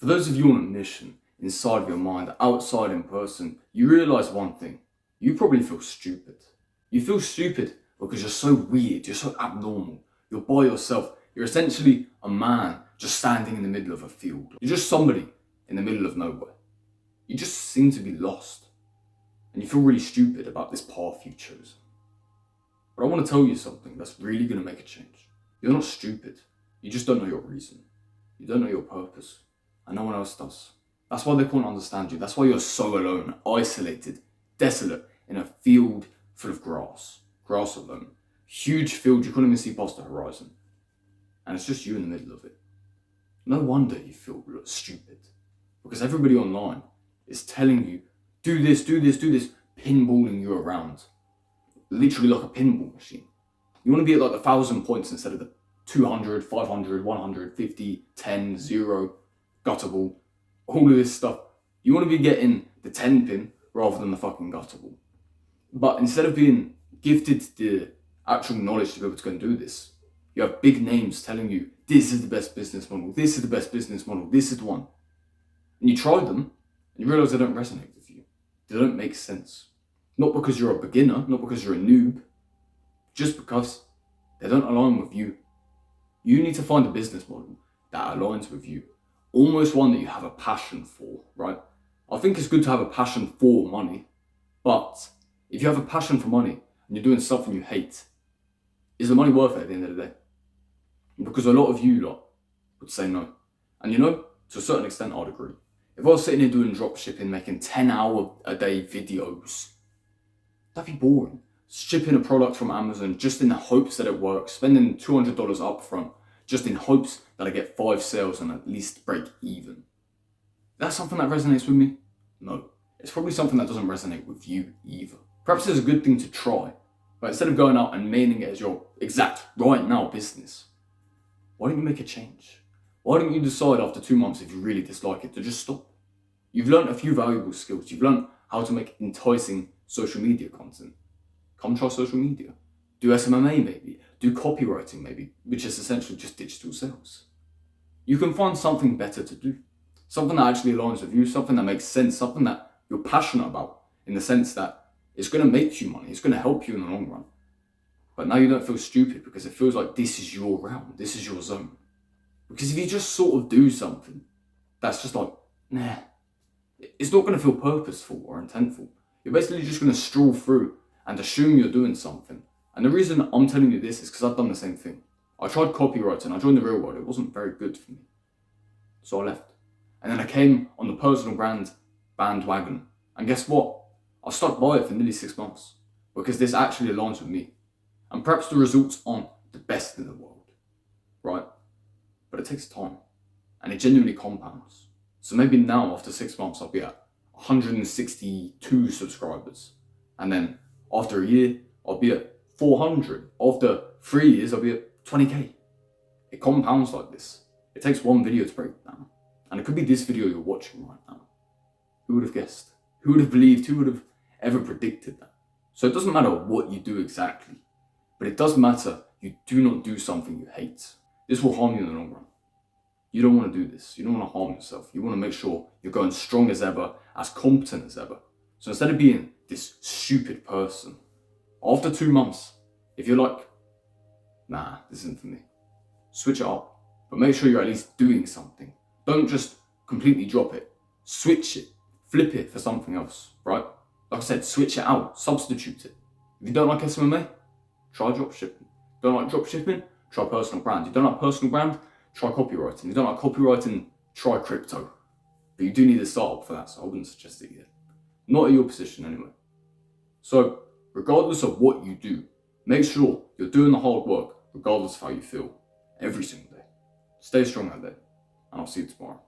For those of you on a mission, inside of your mind, outside in person, you realise one thing. You probably feel stupid. You feel stupid because you're so weird, you're so abnormal. You're by yourself. You're essentially a man just standing in the middle of a field. You're just somebody in the middle of nowhere. You just seem to be lost. And you feel really stupid about this path you've chosen. But I want to tell you something that's really going to make a change. You're not stupid. You just don't know your reason. You don't know your purpose. And no one else does. That's why they can't understand you. That's why you're so alone, isolated, desolate, in a field full of grass. Grass alone. Huge field, you couldn't even see past the horizon. And it's just you in the middle of it. No wonder you feel stupid. Because everybody online is telling you, do this, do this, do this, pinballing you around. Literally like a pinball machine. You want to be at like 1,000 points instead of the 200, 500, 150, 10, 0, guttable, all of this stuff. You want to be getting the 10 pin rather than the fucking guttable. But instead of being gifted the actual knowledge to be able to go and do this, you have big names telling you, this is the best business model, this is the best business model, this is the one. And you try them, and you realise they don't resonate with you. They don't make sense. Not because you're a beginner, not because you're a noob, just because they don't align with you. You need to find a business model that aligns with you. Almost one that you have a passion for, right? I think it's good to have a passion for money, but if you have a passion for money and you're doing something you hate, is the money worth it at the end of the day? Because a lot of you lot would say no. And you know, to a certain extent, I'd agree. If I was sitting here doing drop shipping, making 10-hour-a-day videos, that'd be boring. Shipping a product from Amazon just in the hopes that it works, spending $200 up front, just in hopes that I get 5 sales and at least break even. That's something that resonates with me? No. It's probably something that doesn't resonate with you either. Perhaps it's a good thing to try, but instead of going out and maining it as your exact right now business, why don't you make a change? Why don't you decide after 2 months if you really dislike it to just stop? You've learned a few valuable skills. You've learned how to make enticing social media content. Come try social media. Do SMMA maybe. Do copywriting maybe, which is essentially just digital sales. You can find something better to do. Something that actually aligns with you, something that makes sense, something that you're passionate about in the sense that it's going to make you money, it's going to help you in the long run. But now you don't feel stupid because it feels like this is your realm, this is your zone. Because if you just sort of do something that's just like, nah, it's not going to feel purposeful or intentful. You're basically just going to stroll through and assume you're doing something. And the reason I'm telling you this is because I've done the same thing. I tried copywriting, I joined the real world, it wasn't very good for me. So I left. And then I came on the personal brand bandwagon. And guess what? I stuck by it for nearly 6 months. Because this actually aligns with me. And perhaps the results aren't the best in the world, right? But it takes time. And it genuinely compounds. So maybe now, after 6 months, I'll be at 162 subscribers. And then after a year, I'll be at 400. After 3 years, I'll be at 20k. It compounds like this. It takes one video to break it down. And it could be this video you're watching right now. Who would have guessed? Who would have believed? Who would have ever predicted that? So it doesn't matter what you do exactly. But it does matter you do not do something you hate. This will harm you in the long run. You don't want to do this. You don't want to harm yourself. You want to make sure you're going strong as ever, as competent as ever. So instead of being this stupid person, after 2 months, if you're like, nah, this isn't for me, switch it up. But make sure you're at least doing something. Don't just completely drop it. Switch it. Flip it for something else, right? Like I said, switch it out. Substitute it. If you don't like SMMA, try drop shipping. Don't like drop shipping? Try personal brand. You don't like personal brand? Try copywriting. You don't like copywriting? Try crypto. But you do need a startup for that, so I wouldn't suggest it yet. Not at your position anyway. So, regardless of what you do, make sure you're doing the hard work, regardless of how you feel, every single day. Stay strong out there, and I'll see you tomorrow.